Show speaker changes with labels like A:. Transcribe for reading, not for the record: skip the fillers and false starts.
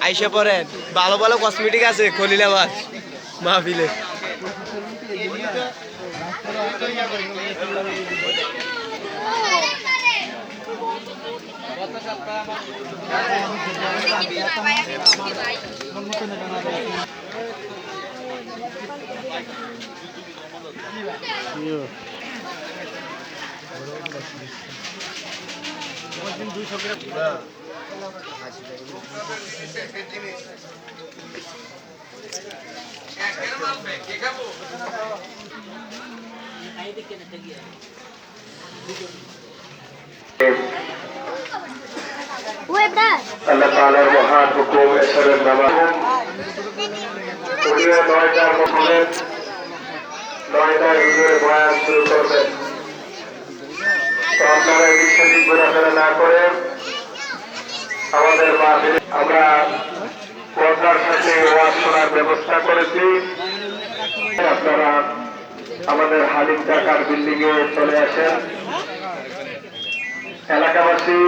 A: আইসা পড়েন, ভালো ভালো কসমেটিক আছে খলিলাবাদ মাহফিলে।
B: আল্লাহ তাআলার মহান হুকুম এশারের নামাজ উনিও 9টার মধ্যে 9টায় হুজুরে বয়ান শুরু করবেন। তো আপনারা এদিক সেদিক ঘোরাফেরা না করে আমাদের মাহফিলে আমরা পর্দার সাথে ওয়াজ শোনার ব্যবস্থা করেছি। আপনারা আমাদের হালিম ঢাকার বিল্ডিং এ চলে আসেন। এলাকাবাসী